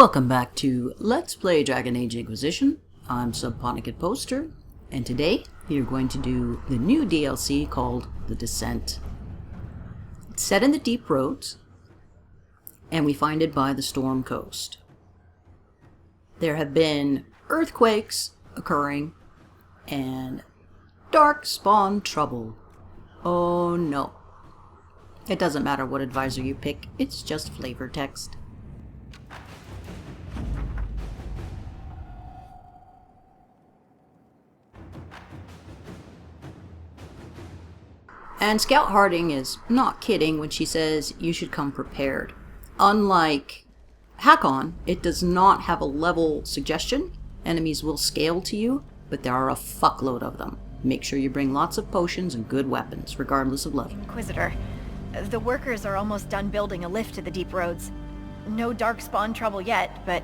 Welcome back to Let's Play Dragon Age Inquisition. I'm Subponicket Poster, and today we are going to do the new DLC called The Descent. It's set in the Deep Roads, and we find it by the Storm Coast. There have been earthquakes occurring, and darkspawn trouble. Oh no. It doesn't matter what advisor you pick, it's just flavor text. And Scout Harding is not kidding when she says you should come prepared. Unlike Hakon, it does not have a level suggestion. Enemies will scale to you, but there are a fuckload of them. Make sure you bring lots of potions and good weapons, regardless of level. Inquisitor, the workers are almost done building a lift to the Deep Roads. No darkspawn trouble yet, but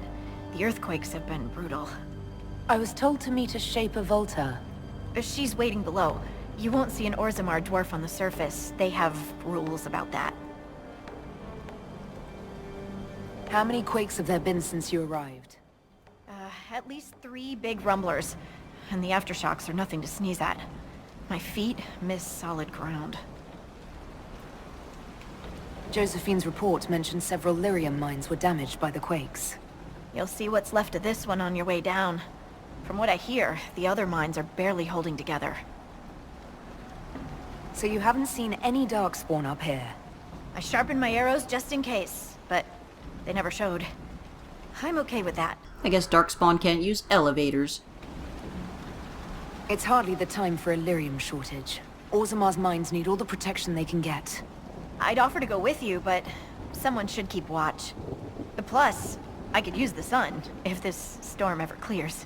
the earthquakes have been brutal. I was told to meet a Shaper Volta. She's waiting below. You won't see an Orzammar dwarf on the surface. They have rules about that. How many quakes have there been since you arrived? At least 3 big rumblers, and the aftershocks are nothing to sneeze at. My feet miss solid ground. Josephine's report mentioned several lyrium mines were damaged by the quakes. You'll see what's left of this one on your way down. From what I hear, the other mines are barely holding together. So you haven't seen any darkspawn up here? I sharpened my arrows just in case, but they never showed. I'm okay with that. I guess darkspawn can't use elevators. It's hardly the time for a lyrium shortage. Orzammar's mines need all the protection they can get. I'd offer to go with you, but someone should keep watch. Plus, I could use the sun if this storm ever clears.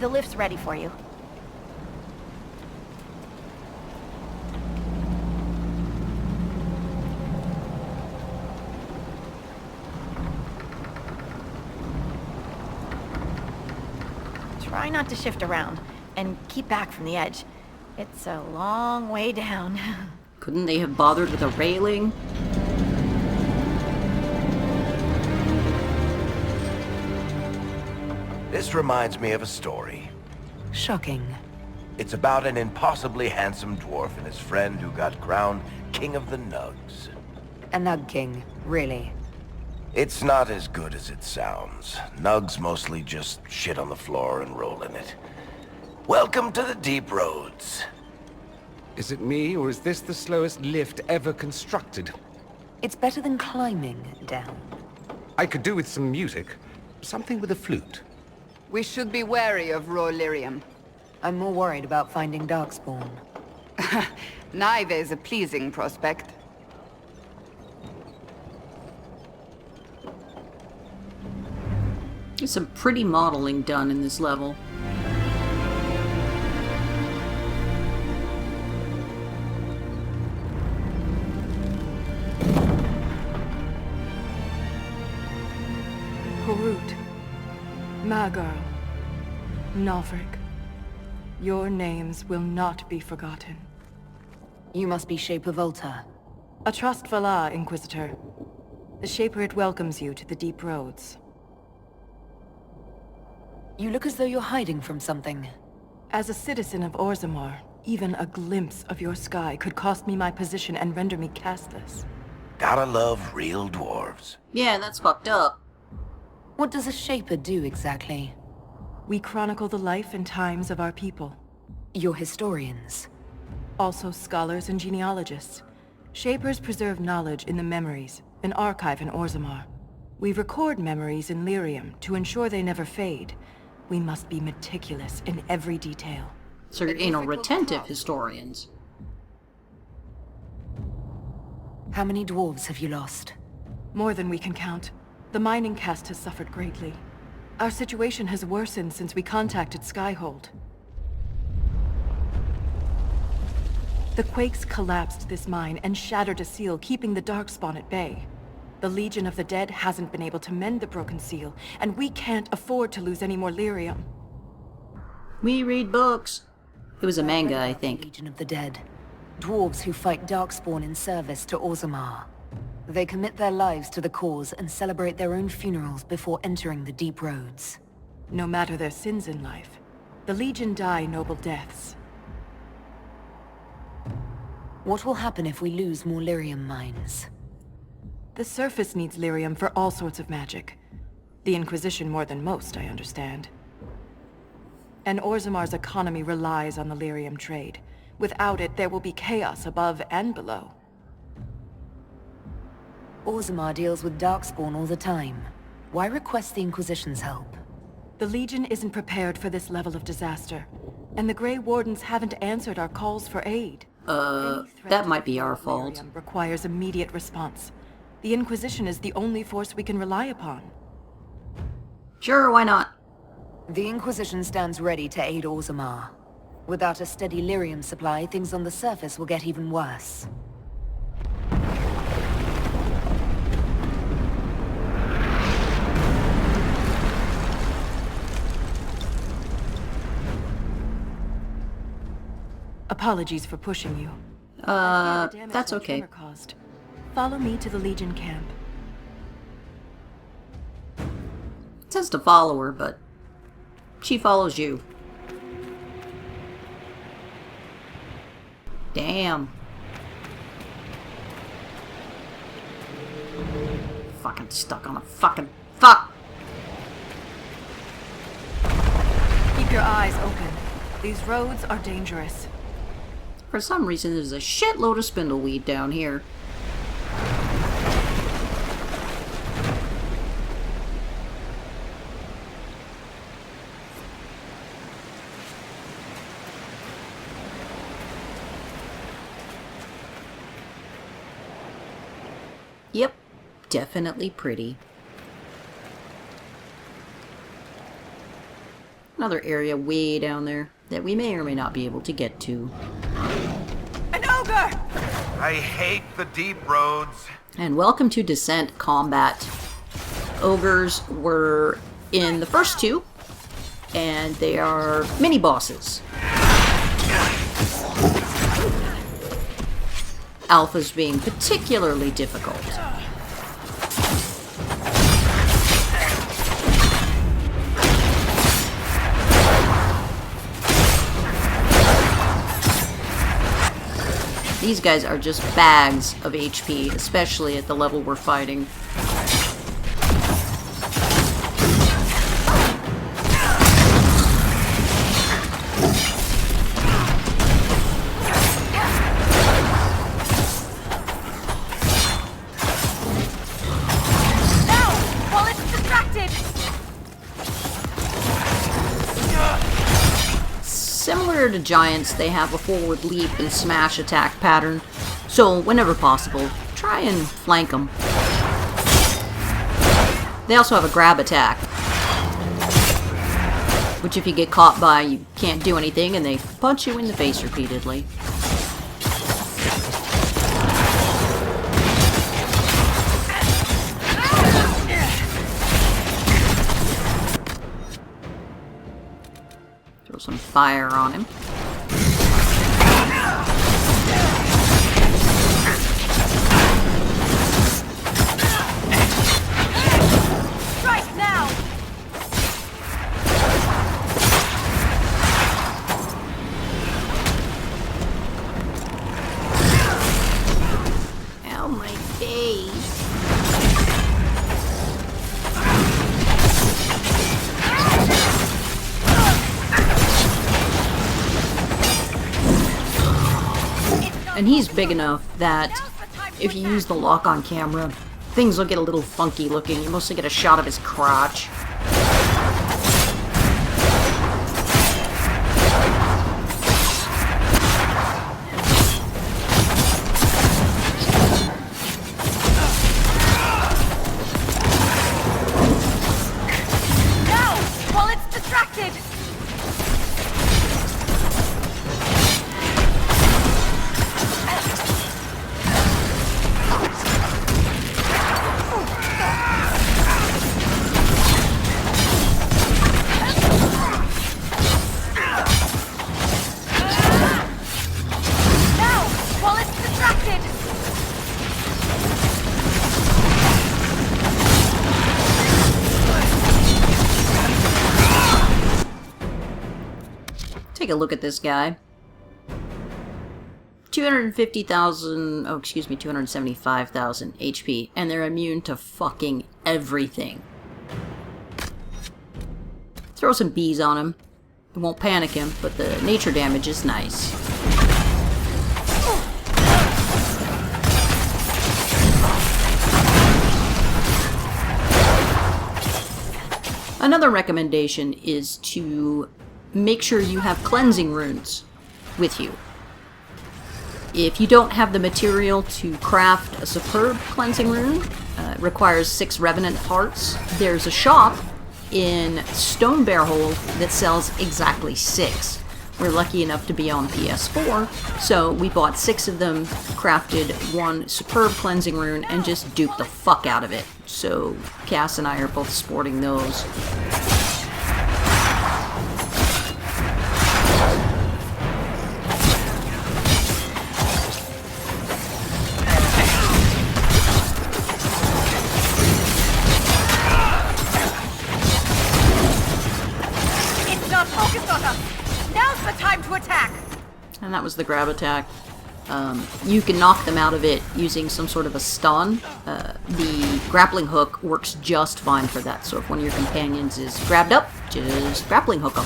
The lift's ready for you. Try not to shift around, and keep back from the edge. It's a long way down. Couldn't they have bothered with a railing? This reminds me of a story. Shocking. It's about an impossibly handsome dwarf and his friend who got crowned King of the Nugs. A Nug King, really. It's not as good as it sounds. Nugs mostly just shit on the floor and roll in it. Welcome to the Deep Roads. Is it me, or is this the slowest lift ever constructed? It's better than climbing down. I could do with some music. Something with a flute. We should be wary of raw lyrium. I'm more worried about finding darkspawn. Neither is a pleasing prospect. There's some pretty modeling done in this level. Horut, Magar, Novrik, your names will not be forgotten. You must be Shaper Volta. A trust Valar, Inquisitor. The Shaper it welcomes you to the Deep Roads. You look as though you're hiding from something. As a citizen of Orzammar, even a glimpse of your sky could cost me my position and render me castless. Gotta love real dwarves. Yeah, that's fucked up. What does a Shaper do exactly? We chronicle the life and times of our people. You're historians. Also scholars and genealogists. Shapers preserve knowledge in the memories, an archive in Orzammar. We record memories in lyrium to ensure they never fade. We must be meticulous in every detail. So you're anal retentive historians. How many dwarves have you lost? More than we can count. The mining caste has suffered greatly. Our situation has worsened since we contacted Skyhold. The quakes collapsed this mine and shattered a seal, keeping the darkspawn at bay. The Legion of the Dead hasn't been able to mend the broken seal, and we can't afford to lose any more lyrium. We read books. It was a manga, I think. Legion of the Dead. Dwarves who fight darkspawn in service to Orzammar. They commit their lives to the cause and celebrate their own funerals before entering the deep roads. No matter their sins in life, the Legion die noble deaths. What will happen if we lose more lyrium mines? The surface needs lyrium for all sorts of magic. The Inquisition more than most, I understand. And Orzamar's economy relies on the lyrium trade. Without it, there will be chaos above and below. Orzamar deals with Darkspawn all the time. Why request the Inquisition's help? The Legion isn't prepared for this level of disaster, and the Grey Wardens haven't answered our calls for aid. Any threat That to might be the our flow of fault. lyrium requires immediate response. The Inquisition is the only force we can rely upon. Sure, why not? The Inquisition stands ready to aid Orzamar. Without a steady lyrium supply, things on the surface will get even worse. Apologies for pushing you. I fear the damage that's my okay. tremor caused. Follow me to the Legion camp. It says to follow her, but she follows you. Damn. Fucking stuck on a fucking fuck. Keep your eyes open. These roads are dangerous. For some reason, there's a shitload of spindleweed down here. Yep, definitely pretty. Another area way down there that we may or may not be able to get to. An ogre! I hate the deep roads. And welcome to Descent Combat. Ogres were in the first two, and they are mini-bosses. Alphas being particularly difficult. These guys are just bags of HP, especially at the level we're fighting. While it's distracted! Similar to giants, they have a forward leap and smash attack pattern, so whenever possible, try and flank them. They also have a grab attack, which if you get caught by, you can't do anything and they punch you in the face repeatedly. Throw some fire on him. Strike now! Ow, my face. And he's big enough that if you use the lock-on camera, things will get a little funky looking. You mostly get a shot of his crotch. Now! While it's distracted! a look at this guy. 250,000, oh excuse me, 275,000 HP, and they're immune to fucking everything. Throw some bees on him. It won't panic him, but the nature damage is nice. Another recommendation is to make sure you have cleansing runes with you. If you don't have the material to craft a superb cleansing rune, it requires 6 revenant hearts. There's a shop in Stonebearhold that sells exactly 6. We're lucky enough to be on PS4, so we bought 6 of them, crafted 1 superb cleansing rune, and just duped the fuck out of it. So Cass and I are both sporting those. And that was the grab attack. You can knock them out of it using some sort of a stun. The grappling hook works just fine for that, so if one of your companions is grabbed up, just grappling hook them.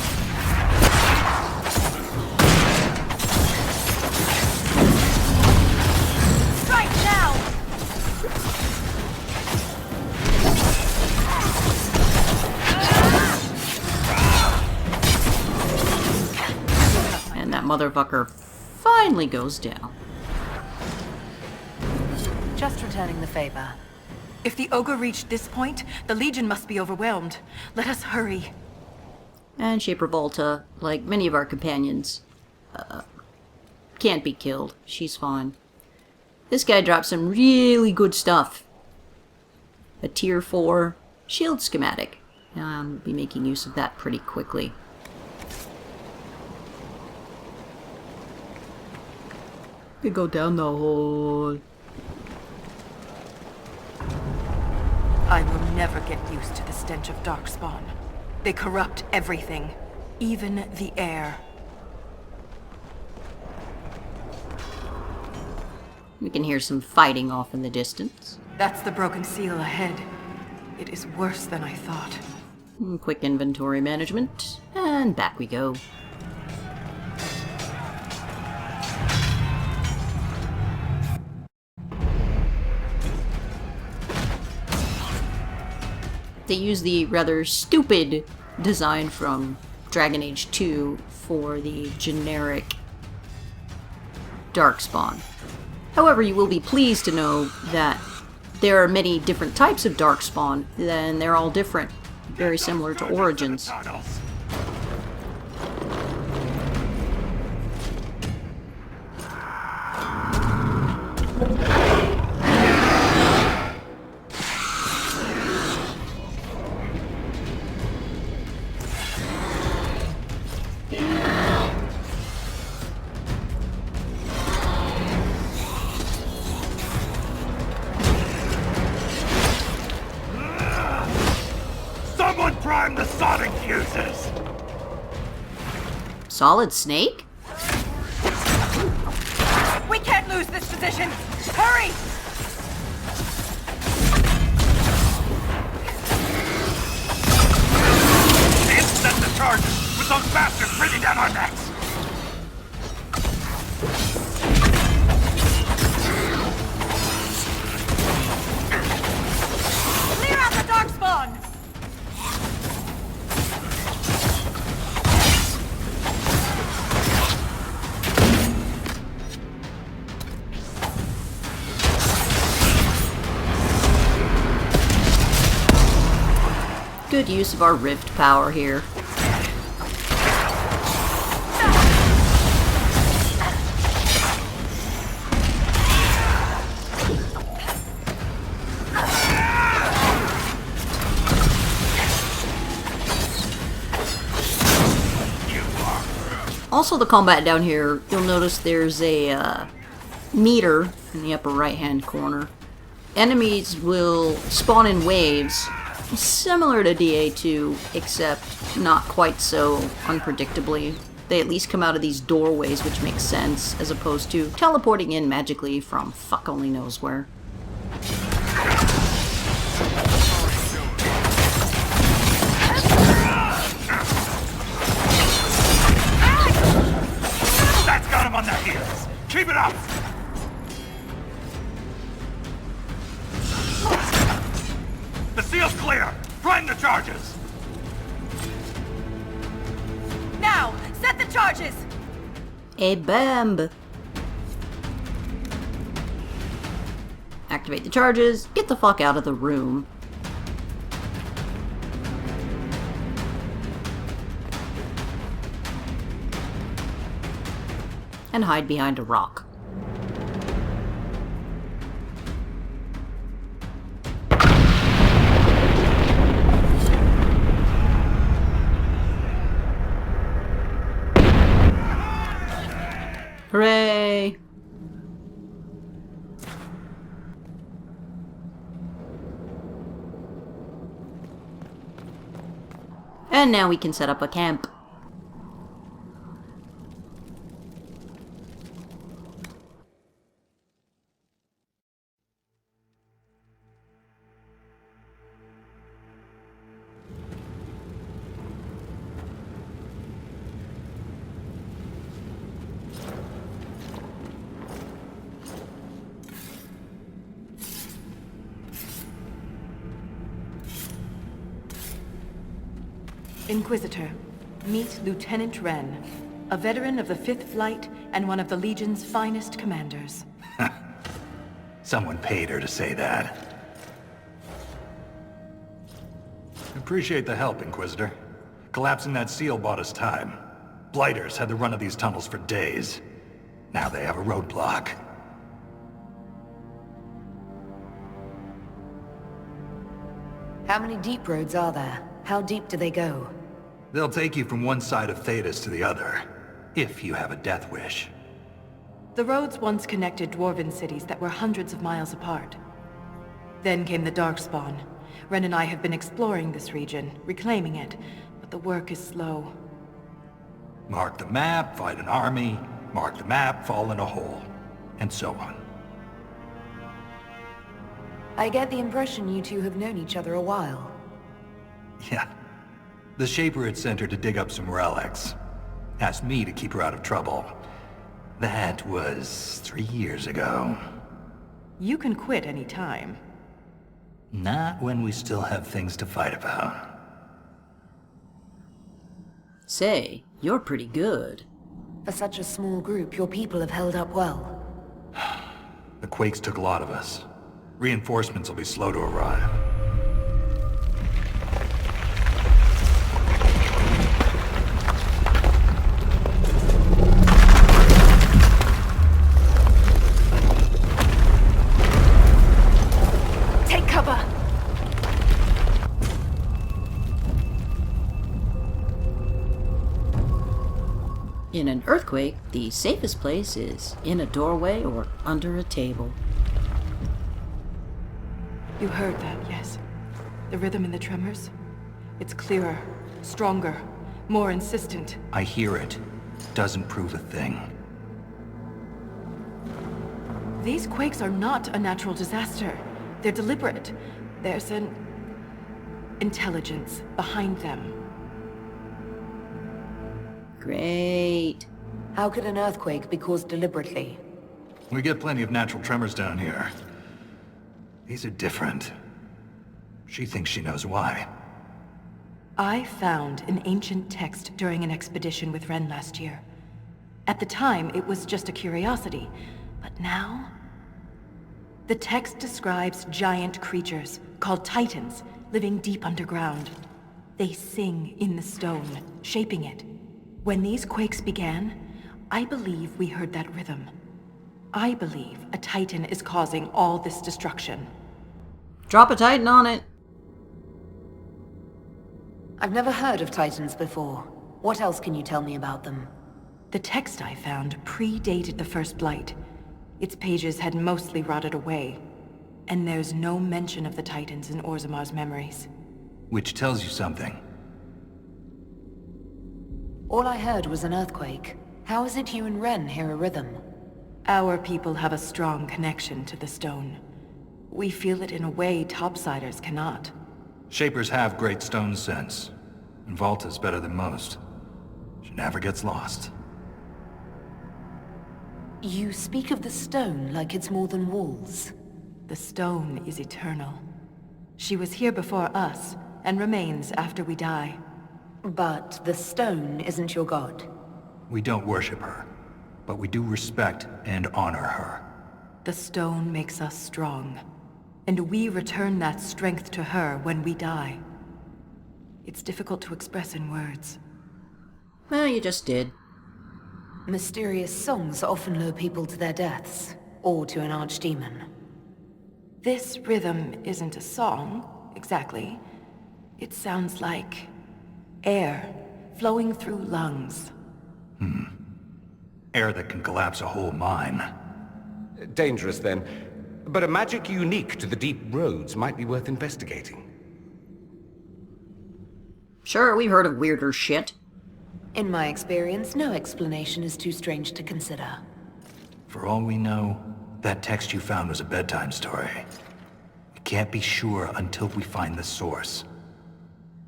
Strike now! And that motherfucker finally goes down. Just returning the favor. If the ogre reached this point, the Legion must be overwhelmed. Let us hurry. And Shaper Volta, like many of our companions, can't be killed. She's fine. This guy dropped some really good stuff. A tier 4 shield schematic. I'll be making use of that pretty quickly. We go down the hole. I will never get used to the stench of Darkspawn. They corrupt everything, even the air. We can hear some fighting off in the distance. That's the broken seal ahead. It is worse than I thought. Quick inventory management, and back we go. They use the rather stupid design from Dragon Age 2 for the generic Darkspawn. However, you will be pleased to know that there are many different types of Darkspawn, and they're all different, very similar to Origins. Someone prime the sonic fuses! Solid Snake? We can't lose this position! Hurry! Set the charges with those bastards breathing down our necks! Clear out the Darkspawn! Good use of our rift power here. Also, the combat down here, you'll notice there's a meter in the upper right hand corner. Enemies will spawn in waves, similar to DA2, except not quite so unpredictably. They at least come out of these doorways, which makes sense, as opposed to teleporting in magically from fuck only knows where. That's got him on their heels! Keep it up! The seal's clear! Prime the charges! Now, set the charges! A bamb! Activate the charges, get the fuck out of the room. And hide behind a rock. Hooray! And now we can set up a camp. Inquisitor, meet Lieutenant Wren, a veteran of the 5th Flight and one of the Legion's finest commanders. Someone paid her to say that. Appreciate the help, Inquisitor. Collapsing that seal bought us time. Blighters had the run of these tunnels for days. Now they have a roadblock. How many deep roads are there? How deep do they go? They'll take you from one side of Thetis to the other, if you have a death wish. The roads once connected Dwarven cities that were hundreds of miles apart. Then came the Darkspawn. Ren and I have been exploring this region, reclaiming it, but the work is slow. Mark the map, fight an army. Mark the map, fall in a hole. And so on. I get the impression you two have known each other a while. Yeah. The Shaper had sent her to dig up some relics. Asked me to keep her out of trouble. That was 3 years ago. You can quit any time. Not when we still have things to fight about. Say, you're pretty good. For such a small group, your people have held up well. The Quakes took a lot of us. Reinforcements will be slow to arrive. Take cover! In an earthquake, the safest place is in a doorway or under a table. You heard that, yes? The rhythm in the tremors? It's clearer, stronger, more insistent. I hear it. Doesn't prove a thing. These quakes are not a natural disaster. They're deliberate. There's an intelligence behind them. Great. How could an earthquake be caused deliberately? We get plenty of natural tremors down here. These are different. She thinks she knows why. I found an ancient text during an expedition with Ren last year. At the time, it was just a curiosity, but now... The text describes giant creatures, called Titans, living deep underground. They sing in the stone, shaping it. When these quakes began, I believe we heard that rhythm. I believe a Titan is causing all this destruction. Drop a Titan on it. I've never heard of Titans before. What else can you tell me about them? The text I found predated the First Blight. Its pages had mostly rotted away. And there's no mention of the Titans in Orzamar's memories. Which tells you something. All I heard was an earthquake. How is it you and Ren hear a rhythm? Our people have a strong connection to the stone. We feel it in a way topsiders cannot. Shapers have great stone sense, and Volta's better than most. She never gets lost. You speak of the stone like it's more than walls. The stone is eternal. She was here before us, and remains after we die. But the stone isn't your god. We don't worship her, but we do respect and honor her. The stone makes us strong, and we return that strength to her when we die. It's difficult to express in words. Well, you just did. Mysterious songs often lure people to their deaths, or to an archdemon. This rhythm isn't a song, exactly. It sounds like air flowing through lungs. Air that can collapse a whole mine. Dangerous then. But a magic unique to the deep roads might be worth investigating. Sure, we've heard of weirder shit. In my experience, no explanation is too strange to consider. For all we know, that text you found was a bedtime story. We can't be sure until we find the source.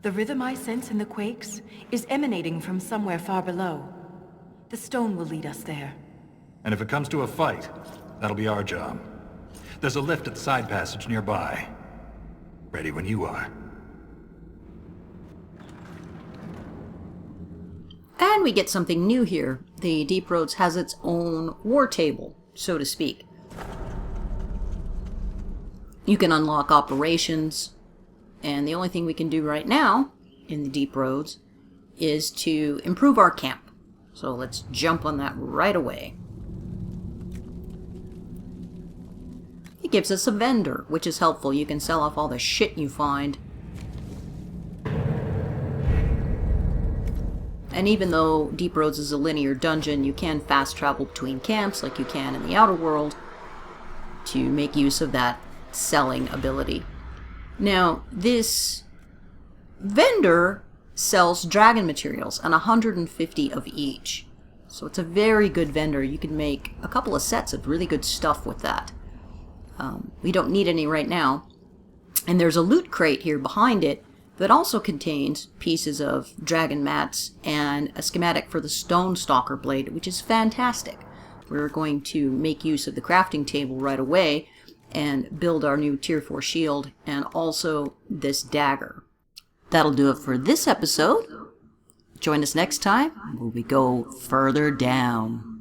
The rhythm I sense in the quakes is emanating from somewhere far below. The stone will lead us there. And if it comes to a fight, that'll be our job. There's a lift at the side passage nearby. Ready when you are. And we get something new here. The Deep Roads has its own war table, so to speak. You can unlock operations, and the only thing we can do right now in the Deep Roads is to improve our camp. So let's jump on that right away. It gives us a vendor, which is helpful. You can sell off all the shit you find. And even though Deep Roads is a linear dungeon, you can fast travel between camps like you can in the Outer World to make use of that selling ability. Now, this vendor sells dragon materials, and 150 of each. So it's a very good vendor. You can make a couple of sets of really good stuff with that. We don't need any right now. And there's a loot crate here behind it that also contains pieces of dragon mats and a schematic for the Stone Stalker blade, which is fantastic. We're going to make use of the crafting table right away and build our new Tier 4 shield and also this dagger. That'll do it for this episode. Join us next time where we go further down.